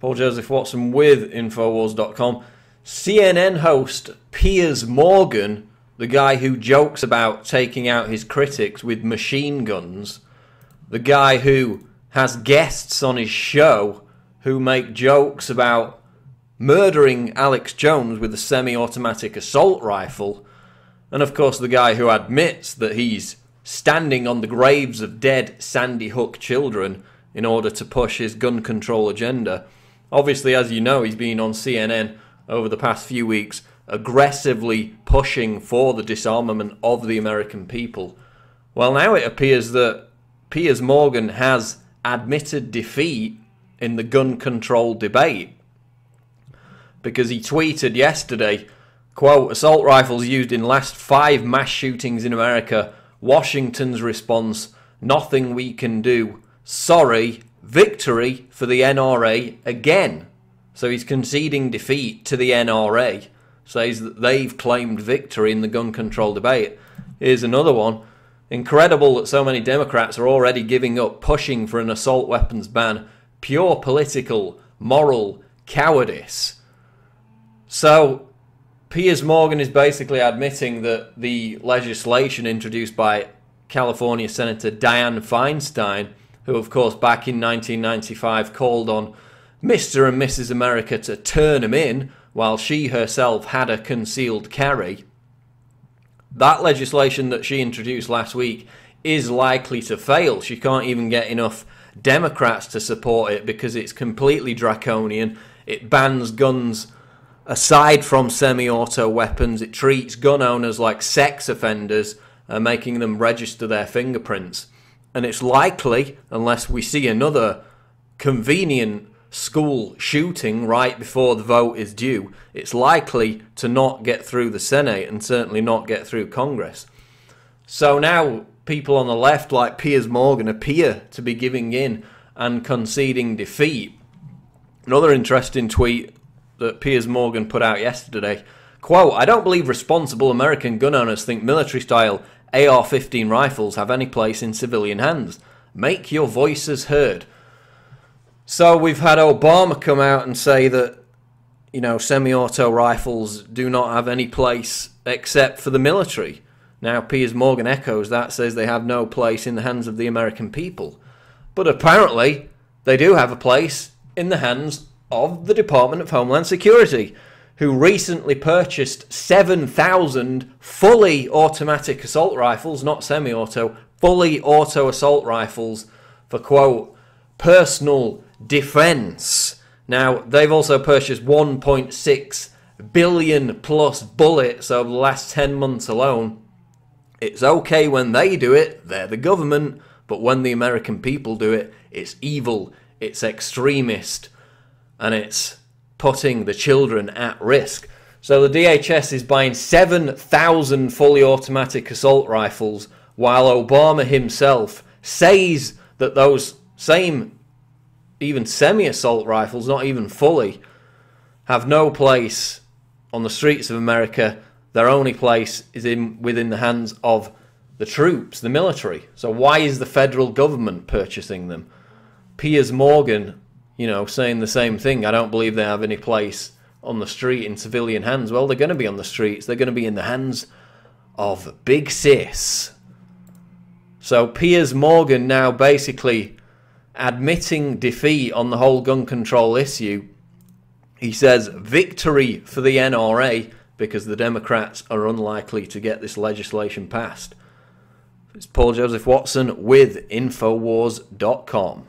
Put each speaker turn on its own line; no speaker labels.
Paul Joseph Watson with Infowars.com. CNN host Piers Morgan, the guy who jokes about taking out his critics with machine guns, the guy who has guests on his show who make jokes about murdering Alex Jones with a semi-automatic assault rifle, and of course the guy who admits that he's standing on the graves of dead Sandy Hook children in order to push his gun control agenda. Obviously, as you know, he's been on CNN over the past few weeks aggressively pushing for the disarmament of the American people. Well, now it appears that Piers Morgan has admitted defeat in the gun control debate, because he tweeted yesterday, quote, "Assault rifles used in last 5 mass shootings in America. Washington's response, nothing we can do. Sorry, victory for the NRA again." So he's conceding defeat to the NRA, says that they've claimed victory in the gun control debate. Here's another one. Incredible that so many Democrats are already giving up pushing for an assault weapons ban. Pure political, moral cowardice. So Piers Morgan is basically admitting that the legislation introduced by California Senator Dianne Feinstein, who of course back in 1995 called on Mr. and Mrs. America to turn him in while she herself had a concealed carry, that legislation that she introduced last week is likely to fail. She can't even get enough Democrats to support it because it's completely draconian. It bans guns aside from semi-auto weapons. It treats gun owners like sex offenders, making them register their fingerprints. And it's likely, unless we see another convenient school shooting right before the vote is due, it's likely to not get through the Senate and certainly not get through Congress. So now people on the left like Piers Morgan appear to be giving in and conceding defeat. Another interesting tweet that Piers Morgan put out yesterday, quote, "I don't believe responsible American gun owners think military-style AR-15 rifles have any place in civilian hands. Make your voices heard." So we've had Obama come out and say that, you know, semi-auto rifles do not have any place except for the military. Now Piers Morgan echoes that, says they have no place in the hands of the American people. But apparently they do have a place in the hands of the Department of Homeland Security, who recently purchased 7,000 fully automatic assault rifles, not semi-auto, fully auto assault rifles for, quote, personal defense. Now, they've also purchased 1.6 billion plus bullets over the last 10 months alone. It's okay when they do it, they're the government, but when the American people do it, it's evil, it's extremist, and it's putting the children at risk. So the DHS is buying 7,000 fully automatic assault rifles, while Obama himself says that those same even semi-assault rifles, not even fully, have no place on the streets of America. Their only place is within the hands of the troops, the military. So why is the federal government purchasing them? Piers Morgan, you know, saying the same thing. I don't believe they have any place on the street in civilian hands. Well, they're going to be on the streets. They're going to be in the hands of Big Sis. So Piers Morgan now basically admitting defeat on the whole gun control issue. He says victory for the NRA because the Democrats are unlikely to get this legislation passed. It's Paul Joseph Watson with Infowars.com.